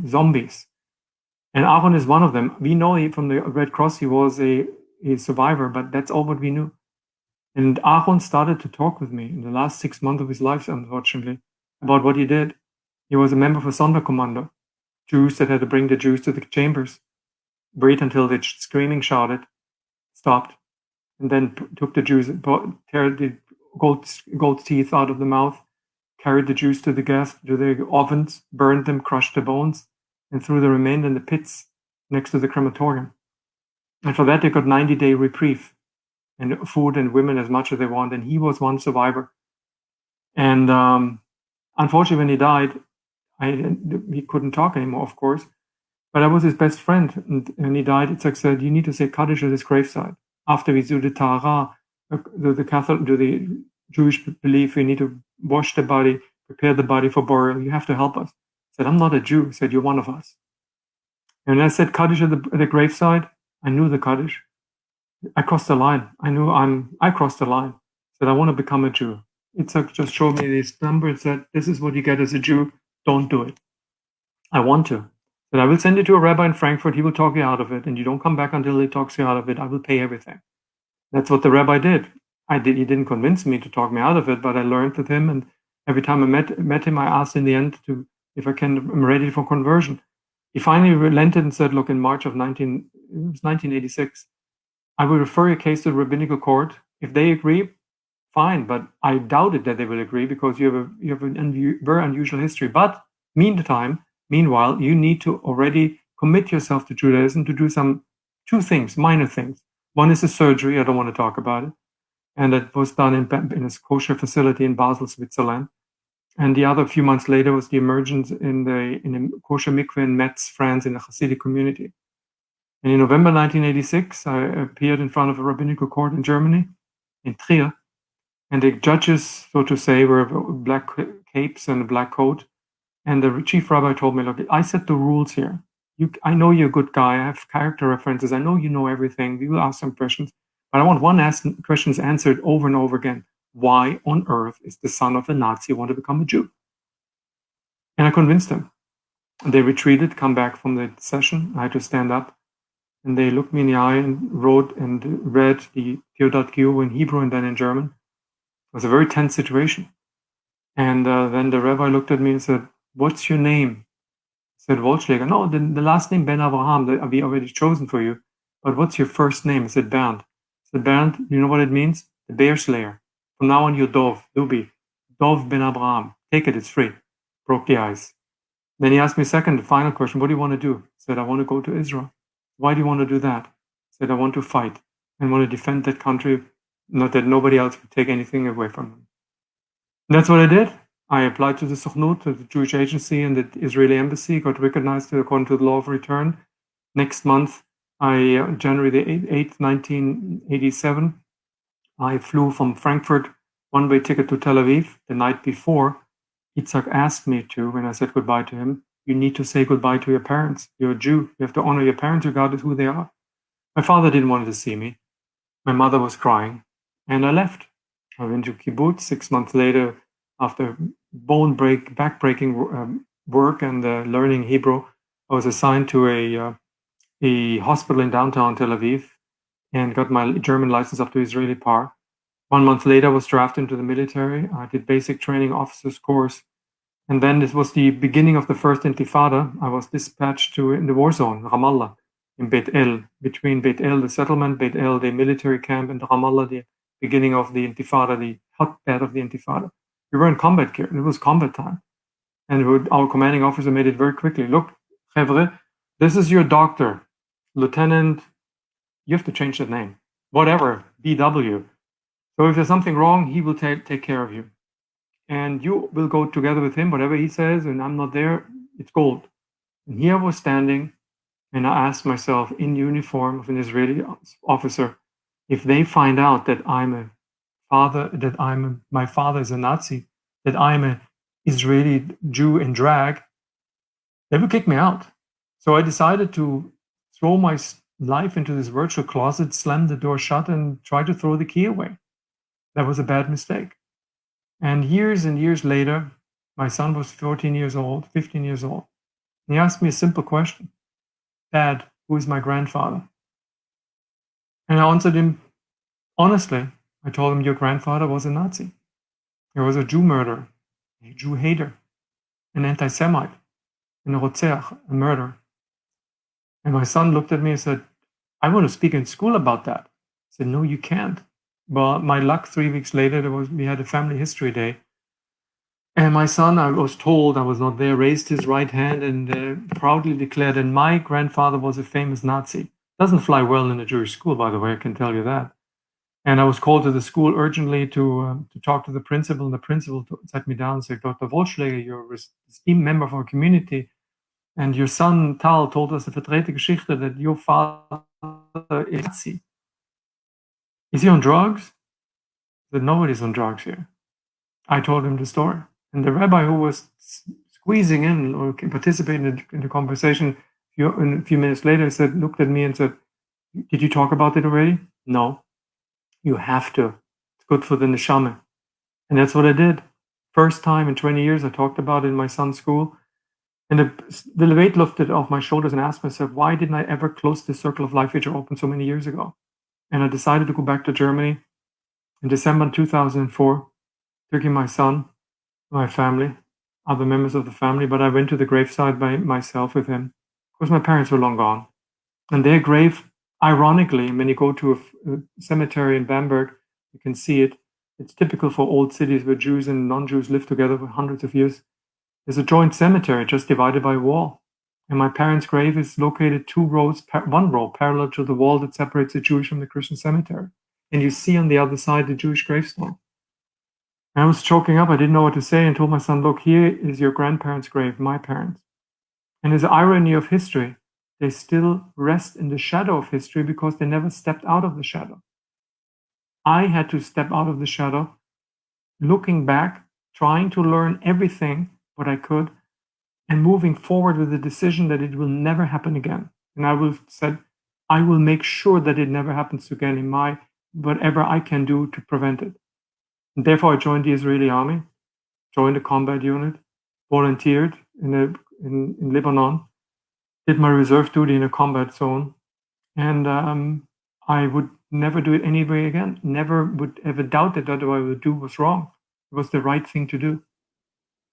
zombies. And Aaron is one of them. We know from the Red Cross he was a survivor, but that's all what we knew. And Aaron started to talk with me in the last 6 months of his life, unfortunately, about what he did. He was a member of a Sonderkommando, Jews that had to bring the Jews to the chambers, wait until the screaming shouted, stopped, and then took the Jews, tear the goat's teeth out of the mouth, carried the Jews to the ovens, burned them, crushed the bones, and threw the remainder in the pits next to the crematorium. And for that, they got 90-day reprieve and food and women as much as they want. And he was one survivor. And unfortunately, when he died, he couldn't talk anymore, of course. But I was his best friend. And when he died, Itzhak said, you need to say Kaddish at his graveside. After we do the Tahara, the Jewish belief, we need to wash the body, prepare the body for burial. You have to help us. I said, I'm not a Jew. He said, you're one of us. And when I said Kaddish at the graveside, I knew the Kaddish. I crossed the line. I crossed the line. Said, I want to become a Jew. Itzhak just showed me these numbers, said, this is what you get as a Jew. Don't do it. I want to. Said, I will send you to a rabbi in Frankfurt. He will talk you out of it, and you don't come back until he talks you out of it. I will pay everything. That's what the rabbi did. He didn't convince me to talk me out of it, but I learned with him, and every time I met him, I asked in the end if I'm ready for conversion. He finally relented and said, look, in March of 1986, I will refer your case to the rabbinical court. If they agree, fine, but I doubted that they will agree because you have a very unusual history. But meanwhile, you need to already commit yourself to Judaism to do two things, minor things. One is a surgery. I don't want to talk about it. And that was done in a kosher facility in Basel, Switzerland. And the other, a few months later, was the emergence in a kosher mikveh in Metz, France, in a Hasidic community. And in November 1986, I appeared in front of a rabbinical court in Germany, in Trier. And the judges, so to say, were black capes and a black coat. And the chief rabbi told me, look, I set the rules here. I know you're a good guy. I have character references. I know you know everything. We will ask some questions. But I want questions answered over and over again. Why on earth is the son of a Nazi want to become a Jew? And I convinced them. They retreated, come back from the session. I had to stand up. And they looked me in the eye and wrote and read the Theodat Gio in Hebrew and then in German. It was a very tense situation. And then the rabbi looked at me and said, what's your name? I said, Wollschlaeger. No, the last name, Ben Abraham, that we already chosen for you. But what's your first name? I said, Bernd. I said, Bernd, you know what it means? The bear slayer. From now on, you're Dov, Dubi. Dov Ben Abraham. Take it, it's free. Broke the ice. Then he asked me the final question, what do you want to do? I said, I want to go to Israel. Why do you want to do that? I said, I want to fight and want to defend that country, not that nobody else would take anything away from them. And that's what I did. I applied to the Sochnut, to the Jewish agency and the Israeli embassy, got recognized according to the law of return. Next month, January the 8th, 1987, I flew from Frankfurt, one-way ticket to Tel Aviv. The night before, Yitzhak asked me to, when I said goodbye to him, you need to say goodbye to your parents. You're a Jew. You have to honor your parents regardless who they are. My father didn't want to see me. My mother was crying. And I left. I went to kibbutz 6 months later. After back-breaking work and learning Hebrew, I was assigned to a hospital in downtown Tel Aviv and got my German license up to Israeli par. 1 month later, I was drafted into the military. I did basic training officers course. And then this was the beginning of the first Intifada. I was dispatched in the war zone, Ramallah, in Beit El, between Beit El, the settlement, Beit El, the military camp, and Ramallah, the beginning of the Intifada, the hotbed of the Intifada. We were in combat gear. It was combat time. And our commanding officer made it very quickly. Look, Chevre, this is your doctor, Lieutenant, you have to change that name. Whatever, BW. So if there's something wrong, he will take care of you. And you will go together with him, whatever he says, and I'm not there, it's gold. And here I was standing, and I asked myself, in uniform of an Israeli officer, if they find out that my father is a Nazi, that I'm an Israeli Jew in drag, they will kick me out. So I decided to throw my life into this virtual closet, slam the door shut, and try to throw the key away. That was a bad mistake. And years later, my son was 15 years old. And he asked me a simple question. Dad, who is my grandfather? And I answered him honestly. I told him, your grandfather was a Nazi. He was a Jew murderer, a Jew hater, an anti-Semite, and a Rotzeach, a murderer. And my son looked at me and said, I want to speak in school about that. I said, no, you can't. Well, my luck, 3 weeks later, we had a family history day. And my son, I was told, I was not there, raised his right hand and proudly declared, and my grandfather was a famous Nazi. Doesn't fly well in a Jewish school, by the way, I can tell you that. And I was called to the school urgently to talk to the principal, and the principal sat me down and said, Dr. Wollschlaeger, you're an esteemed member of our community, and your son, Tal, told us a verdrehte Geschichte that your father is Nazi. Is he on drugs? I said, nobody's on drugs here. I told him the story. And the rabbi who was squeezing in or participating in the conversation a few minutes later looked at me and said, did you talk about it already? No. You have to. It's good for the neshama. And that's what I did. First time in 20 years I talked about it in my son's school. And the weight lifted off my shoulders, and asked myself, why didn't I ever close this circle of life which opened so many years ago? And I decided to go back to Germany in December 2004, taking my son, my family, other members of the family, but I went to the graveside by myself with him, because my parents were long gone. And their grave, ironically, when you go to a cemetery in Bamberg, you can see it. It's typical for old cities where Jews and non-Jews live together for hundreds of years. There's a joint cemetery just divided by a wall. And my parents' grave is located one row parallel to the wall that separates the Jewish from the Christian cemetery. And you see on the other side the Jewish gravestone. And I was choking up. I didn't know what to say, and told my son, look, here is your grandparents' grave, my parents. And as the irony of history, they still rest in the shadow of history because they never stepped out of the shadow. I had to step out of the shadow, looking back, trying to learn everything what I could, and moving forward with the decision that it will never happen again. And I will make sure that it never happens again in whatever I can do to prevent it. And therefore, I joined the Israeli army, joined a combat unit, volunteered in Lebanon, did my reserve duty in a combat zone, and I would never do it anyway again. Never would ever doubt that what I would do was wrong. It was the right thing to do.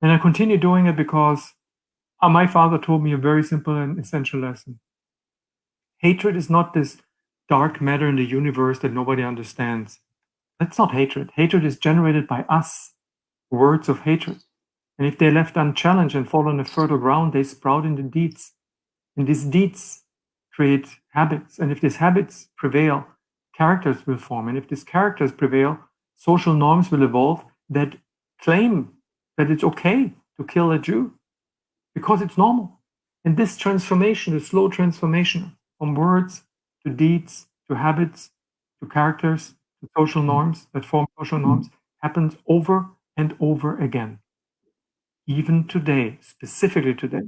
And I continue doing it because my father told me a very simple and essential lesson. Hatred is not this dark matter in the universe that nobody understands. That's not hatred. Hatred is generated by us, words of hatred. And if they're left unchallenged and fall on a fertile ground, they sprout into deeds. And these deeds create habits. And if these habits prevail, characters will form. And if these characters prevail, social norms will evolve that claim that it's okay to kill a Jew because it's normal. And this transformation, the slow transformation from words to deeds to habits to characters to social norms that form social norms, happens over and over again. Even today, specifically today.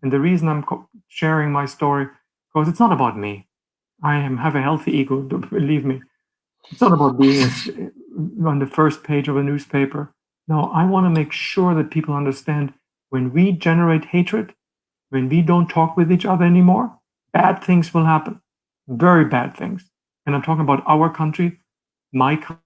And the reason I'm sharing my story, because it's not about me. I have a healthy ego, believe me. It's not about being on the first page of a newspaper. No, I want to make sure that people understand when we generate hatred, when we don't talk with each other anymore, bad things will happen. Very bad things. And I'm talking about our country, my country.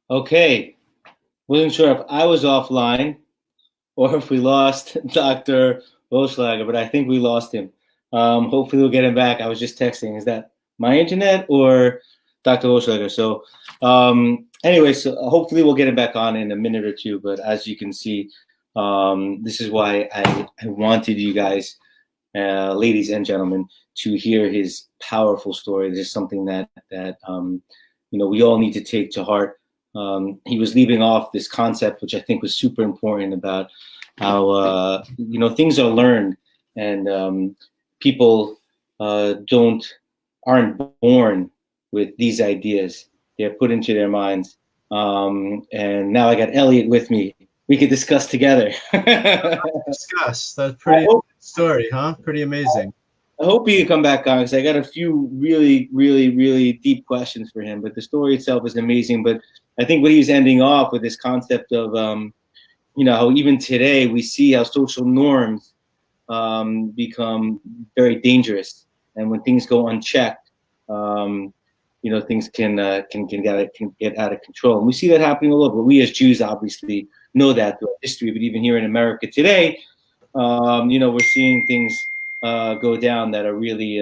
Okay, wasn't sure if I was offline or if we lost Dr. Wollschlaeger, but I think we lost him. Hopefully we'll get him back. I was just texting. Is that my internet or Dr. Wollschlaeger? So anyway, so hopefully we'll get him back on in a minute or two. But as you can see, this is why I wanted you guys, ladies and gentlemen, to hear his powerful story. This is something that we all need to take to heart. He was leaving off this concept, which I think was super important, about how things are learned, and people aren't born with these ideas. They're put into their minds. And now I got Elliot with me. We could discuss together. Discuss. That's pretty good story, huh? Pretty amazing. I hope he can come back on, because I got a few really, really, really deep questions for him. But the story itself is amazing. But I think what he was ending off with this concept of, how even today we see how social norms become very dangerous, and when things go unchecked, things can get out of control. And we see that happening all over. We as Jews obviously know that throughout history, but even here in America today, we're seeing things go down that are really,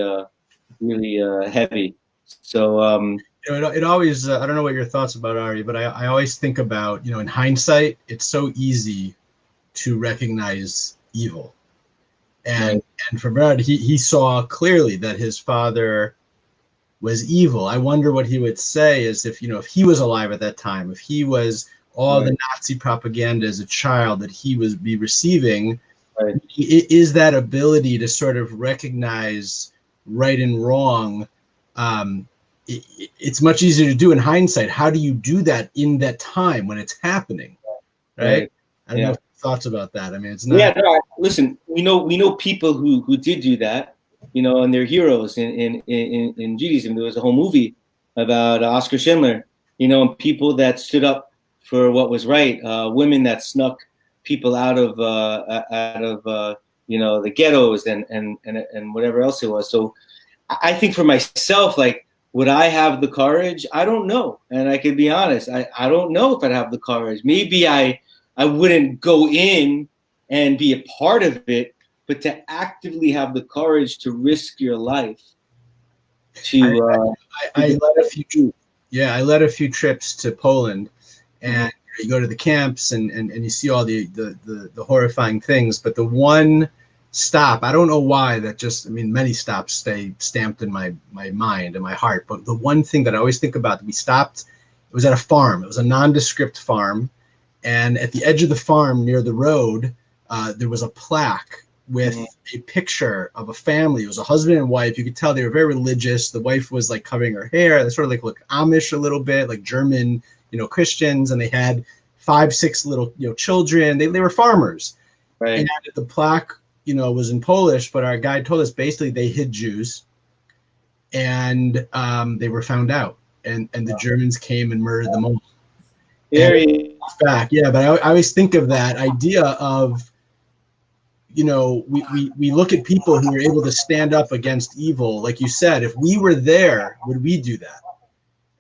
really heavy. So. It always, I don't know what your thoughts about Ari, but I always think about, in hindsight, it's so easy to recognize evil. And for Bernd, he saw clearly that his father was evil. I wonder what he would say is if he was alive at that time, if he was all Right. the Nazi propaganda as a child that he was be receiving, Right. is that ability to sort of recognize right and wrong. It's much easier to do in hindsight. How do you do that in that time when it's happening, right? Right. I don't know if thoughts about that. I mean, it's not. Yeah, no, listen, we know people who did do that, and they're heroes in Judaism. There was a whole movie about Oscar Schindler, and people that stood up for what was right, women that snuck people out of the ghettos and whatever else it was. So I think for myself, like, would I have the courage? I don't know. And I can be honest, I don't know if I'd have the courage. Maybe I wouldn't go in and be a part of it, but to actively have the courage to risk your life. I led a few trips to Poland, and you go to the camps and you see all the horrifying things. But the one stop, I don't know why, that just, I mean, many stops stay stamped in my mind and my heart. But the one thing that I always think about, we stopped, it was at a farm. It was a nondescript farm. And at the edge of the farm near the road, there was a plaque with a picture of a family. It was a husband and wife. You could tell they were very religious. The wife was like covering her hair. They sort of like looked Amish a little bit, like German, Christians. And they had 5, 6 little, children. They were farmers. Right. And the plaque, was in Polish, but our guide told us basically they hid Jews, and they were found out, and the Germans came and murdered them all. Back, yeah. But I always think of that idea of, we look at people who are able to stand up against evil. Like you said, if we were there, would we do that?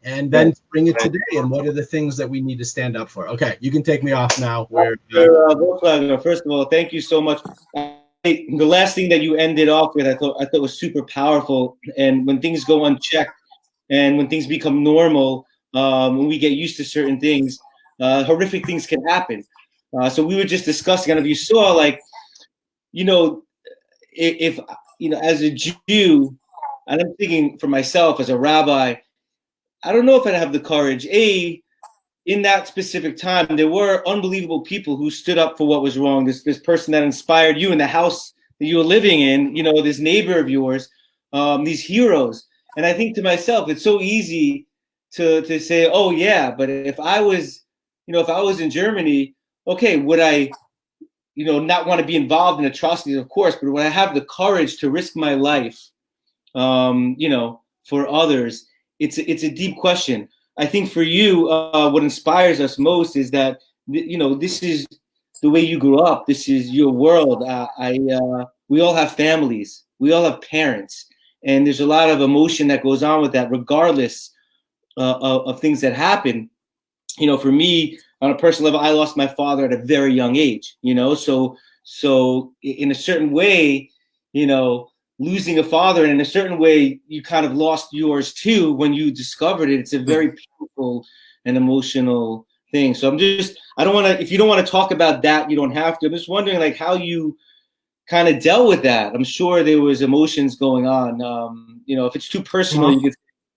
And then bring it today. And what are the things that we need to stand up for? Okay, you can take me off now. First of all, thank you so much. The last thing that you ended off with, I thought was super powerful. And when things go unchecked, and when things become normal, when we get used to certain things, horrific things can happen. So we were just discussing, and if you saw, like, if as a Jew, and I'm thinking for myself as a rabbi, I don't know if I'd have the courage. In that specific time, there were unbelievable people who stood up for what was wrong. This person that inspired you in the house that you were living in, this neighbor of yours, these heroes. And I think to myself, it's so easy to say, oh yeah, but if I was in Germany, okay, would I, not want to be involved in atrocities, of course, but would I have the courage to risk my life, for others? It's a deep question. I think for you, what inspires us most is that, this is the way you grew up. This is your world. We all have families. We all have parents. And there's a lot of emotion that goes on with that, regardless of things that happen. For me, on a personal level, I lost my father at a very young age, so in a certain way, losing a father, and in a certain way, you kind of lost yours too when you discovered it. It's a very painful and emotional thing. So I don't want to, if you don't want to talk about that, you don't have to. I'm just wondering, like, how you kind of dealt with that. I'm sure there was emotions going on. If it's too personal, you could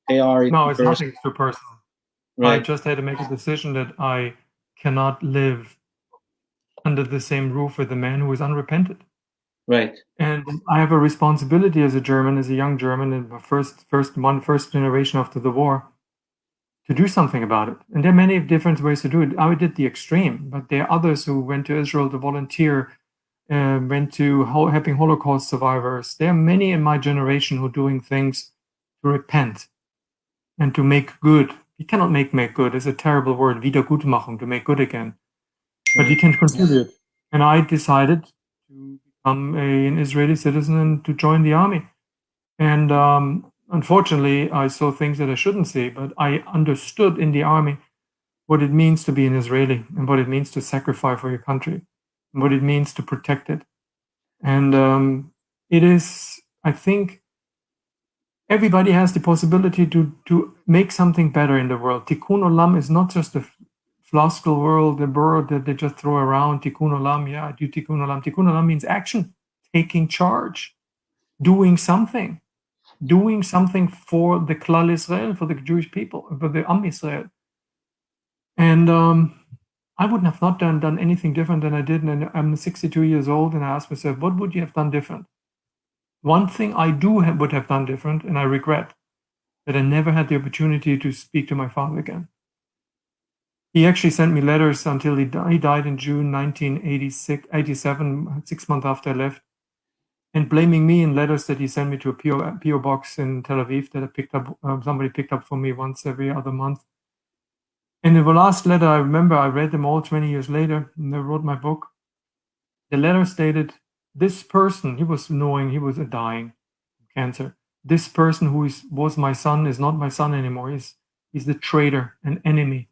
say, Ari. No, it's nothing too personal. Right. I just had to make a decision that I cannot live under the same roof with a man who is unrepentant. Right. And I have a responsibility as a German, as a young German, in the first generation after the war, to do something about it. And there are many different ways to do it. I did the extreme, but there are others who went to Israel to volunteer, went to helping Holocaust survivors. There are many in my generation who are doing things to repent and to make good. You cannot make good. It's a terrible word, Wiedergutmachung, to make good again. But you can contribute. And I decided to become an Israeli citizen and to join the army. And unfortunately, I saw things that I shouldn't see, but I understood in the army what it means to be an Israeli and what it means to sacrifice for your country and what it means to protect it. And it is, I think, everybody has the possibility to make something better in the world. Tikkun Olam is not just a floskel world, the word that they just throw around. Tikkun Olam, yeah, I do Tikkun Olam. Tikkun Olam means action, taking charge, doing something for the Klal Israel, for the Jewish people, for the Am Israel. And I wouldn't have not done anything different than I did. And I'm 62 years old, and I asked myself, what would you have done different? One thing I would have done different, and I regret, that I never had the opportunity to speak to my father again. He actually sent me letters until he died in June 1987, 6 months after I left, and blaming me in letters that he sent me to a PO box in Tel Aviv that I picked up, somebody picked up for me once every other month. And in the last letter, I remember I read them all 20 years later, and I wrote my book. The letter stated, this person, he was knowing he was dying of cancer. This person who was my son is not my son anymore. He's the traitor, an enemy.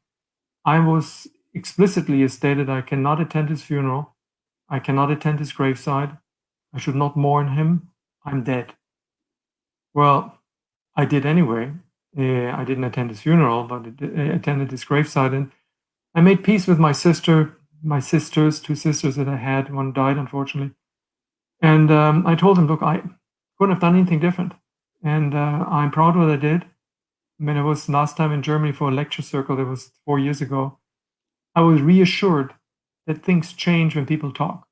I was explicitly stated I cannot attend his funeral. I cannot attend his graveside. I should not mourn him. I'm dead. Well, I did anyway. I didn't attend his funeral, but I attended his graveside, and I made peace with my sisters, two sisters that I had. One died, unfortunately. And I told him, look, I couldn't have done anything different. And I'm proud of what I did. I mean, I was last time in Germany for a lecture circle. That was 4 years ago. I was reassured that things change when people talk.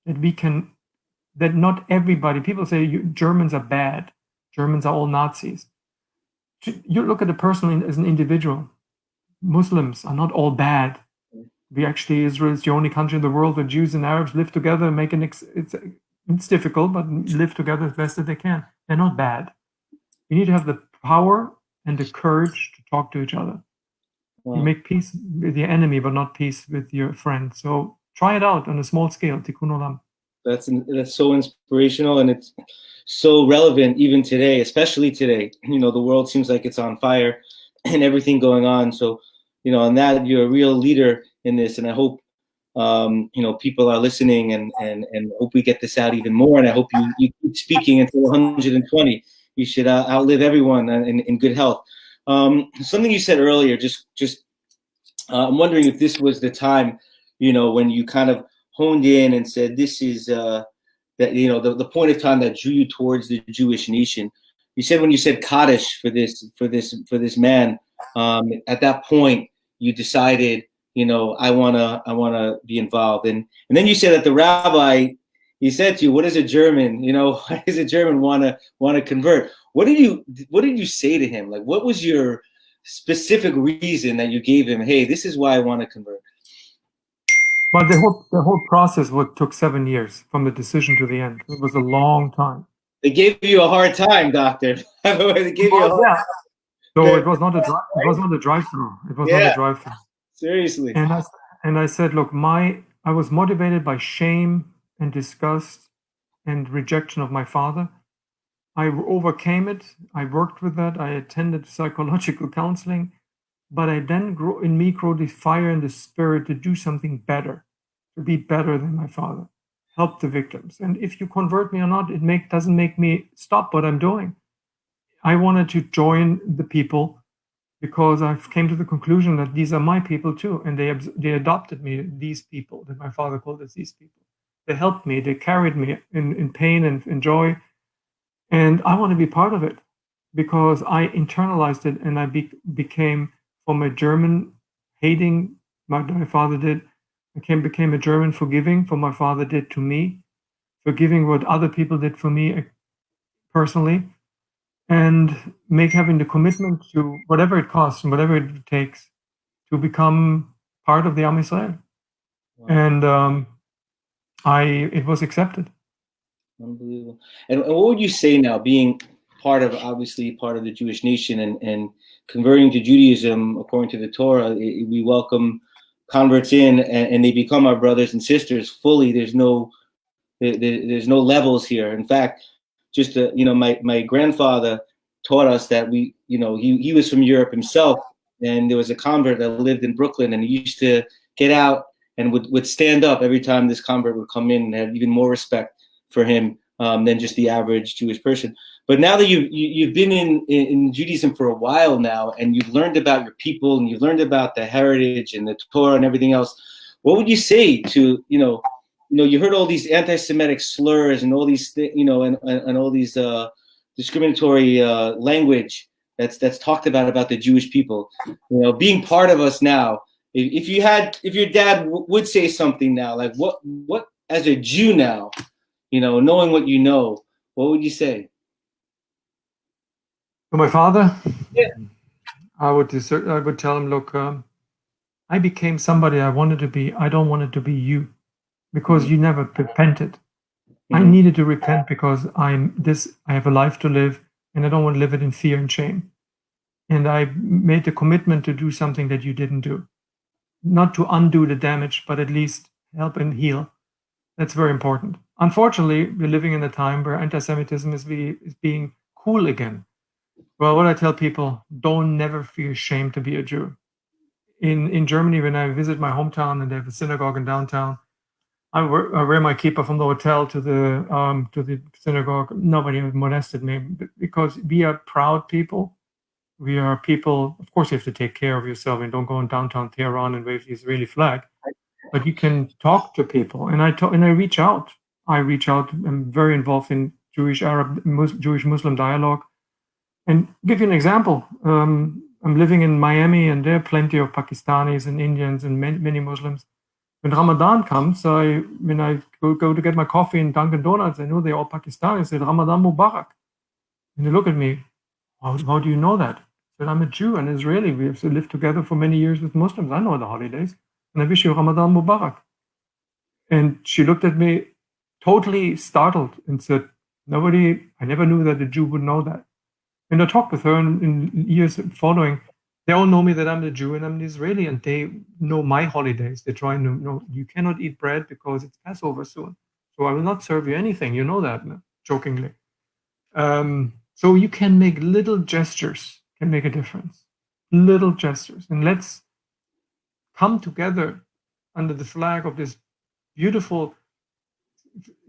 That not everybody, people say Germans are bad. Germans are all Nazis. You look at a person as an individual. Muslims are not all bad. Israel is the only country in the world where Jews and Arabs live together and it's difficult, but live together as best as they can. They're not bad. You need to have the power and the courage to talk to each other. Wow. You make peace with your enemy, but not peace with your friend. So try it out on a small scale. Tikkun olam. That's so inspirational, and it's so relevant even today, especially today. You know, the world seems like it's on fire and everything going on. So, you know, on that, you're a real leader in this, and I hope you know, people are listening, and hope we get this out even more. And I hope you keep speaking until 120. You should outlive everyone in good health. Something you said earlier, I'm wondering if this was the time, you know, when you kind of honed in and said, this is that, you know, the point of time that drew you towards the Jewish nation. You said, when you said Kaddish for this man, at that point you decided, you know, I wanna be involved. And then you said that the rabbi, he said to you, what does a German, you know, why does a German wanna convert? What did you say to him? Like, what was your specific reason that you gave him? Hey, this is why I want to convert. Well, the whole process took 7 years from the decision to the end. It was a long time. They gave you a hard time, doctor. They gave you a hard time. So it was not a drive-through. It was not a drive-through. Seriously. And I said, look, I was motivated by shame and disgust and rejection of my father. I overcame it. I worked with that. I attended psychological counseling, but I then grew the fire and the spirit to do something better, to be better than my father, help the victims. And if you convert me or not, it doesn't make me stop what I'm doing. I wanted to join the people because I came to the conclusion that these are my people too, and they adopted me. These people that my father called us, these people, they helped me. They carried me in pain and in joy. And I want to be part of it because I internalized it, and I became, from a German hating what my father did, became a German forgiving for my father did to me, forgiving what other people did for me personally, and having the commitment to whatever it costs and whatever it takes to become part of the Am Yisrael. Wow. And it was accepted. Unbelievable. And what would you say now, being obviously part of the Jewish nation and converting to Judaism according to the Torah? We welcome converts in, and they become our brothers and sisters fully. There's no levels here. In fact, just you know, my grandfather taught us that he was from Europe himself, and there was a convert that lived in Brooklyn, and he used to get out and would stand up every time this convert would come in, and have even more respect for him than just the average Jewish person. But now that you've been in Judaism for a while now, and you've learned about your people, and you've learned about the heritage and the Torah and everything else, what would you say to you heard all these anti-Semitic slurs and all these and all these discriminatory language that's talked about the Jewish people, being part of us now, if your dad would say something now, like what as a Jew now, knowing what you know, what would you say? To my father, Yeah. I would tell him, look, I became somebody I wanted to be. I don't want it to be you, because you never repented. I needed to repent because I have a life to live, and I don't want to live it in fear and shame. And I made the commitment to do something that you didn't do. Not to undo the damage, but at least help and heal. That's very important. Unfortunately, we're living in a time where anti-Semitism is being cool again. Well, what I tell people, don't never feel shame to be a Jew. In Germany, when I visit my hometown and they have a synagogue in downtown, I wear my kippah from the hotel to the synagogue. Nobody molested me, because we are proud people. We are people. Of course, you have to take care of yourself and don't go in downtown Tehran and wave the Israeli flag. But you can talk to people, and I reach out. I'm very involved in Jewish-Muslim dialogue. And give you an example. I'm living in Miami, and there are plenty of Pakistanis and Indians and many Muslims. When Ramadan comes, when I go to get my coffee in Dunkin' Donuts, I know they're all Pakistanis. I said, Ramadan Mubarak. And they look at me, how do you know that? I said, I'm a Jew and Israeli. We have lived together for many years with Muslims. I know the holidays. And I wish you Ramadan Mubarak. And she looked at me totally startled and said, I never knew that a Jew would know that. And I talked with her in years following. They all know me that I'm a Jew and I'm an Israeli, and they know my holidays. They try to know, you cannot eat bread because it's Passover soon. So I will not serve you anything. You know that, jokingly. So you can make little gestures can make a difference. Little gestures. And let's come together under the flag of this beautiful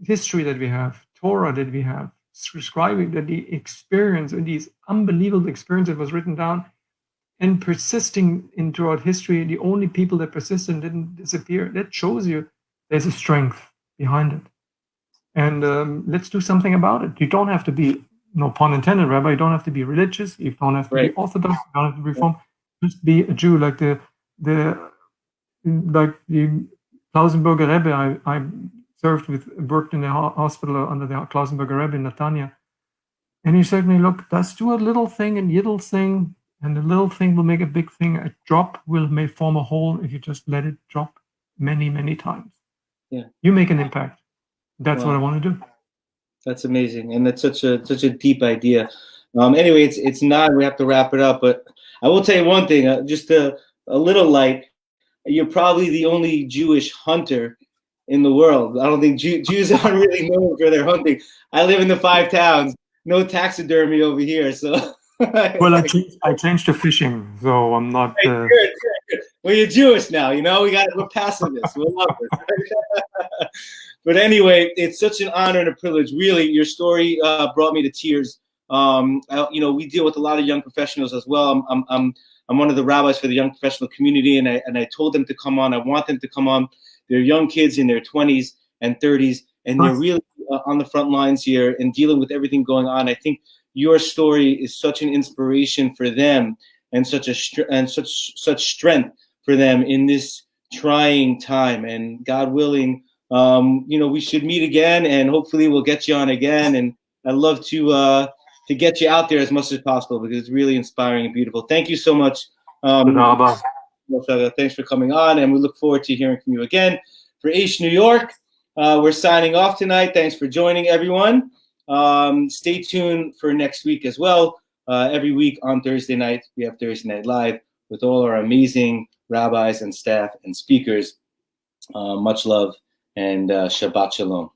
history that we have, Torah that we have, describing that the experience and these unbelievable experience that was written down and persisting throughout history, the only people that persisted and didn't disappear. That shows you there's a strength behind it. And let's do something about it. You don't have to be, no pun intended, Rabbi, you don't have to be religious, you don't have to be Orthodox, you don't have to be Reformed. Just be a Jew, like the Klausenberger Rebbe. I worked in the hospital under the Klausenberger Rebbe in Netanya. And he said to me, look, let's do a little thing and little thing, and the little thing will make a big thing. A drop may form a hole if you just let it drop many, many times. Yeah. You make an impact. That's what I want to do. That's amazing. And that's such a deep idea. Anyway, it's 9. We have to wrap it up. But I will tell you one thing, just a little light. You're probably the only Jewish hunter in the world. I don't think Jews aren't really known for their hunting. I live in the 5 towns. No taxidermy over here. So. Well, I changed to fishing, so I'm not. Good. Well, you're Jewish now, we're pacifists. We love this. But anyway, it's such an honor and a privilege. Really, your story brought me to tears. We deal with a lot of young professionals as well. I'm one of the rabbis for the young professional community, and I told them to come on. I want them to come on. They're young kids in their 20s and 30s, and they're really on the front lines here and dealing with everything going on. I think your story is such an inspiration for them, and such strength for them in this trying time. And God willing, we should meet again, and hopefully we'll get you on again. And I'd love to get you out there as much as possible, because it's really inspiring and beautiful. Thank you so much. Thanks for coming on, and we look forward to hearing from you again. For Aish New York, we're signing off tonight. Thanks for joining, everyone. Stay tuned for next week as well. Every week on Thursday night, we have Thursday Night Live with all our amazing rabbis and staff and speakers. Much love and Shabbat Shalom.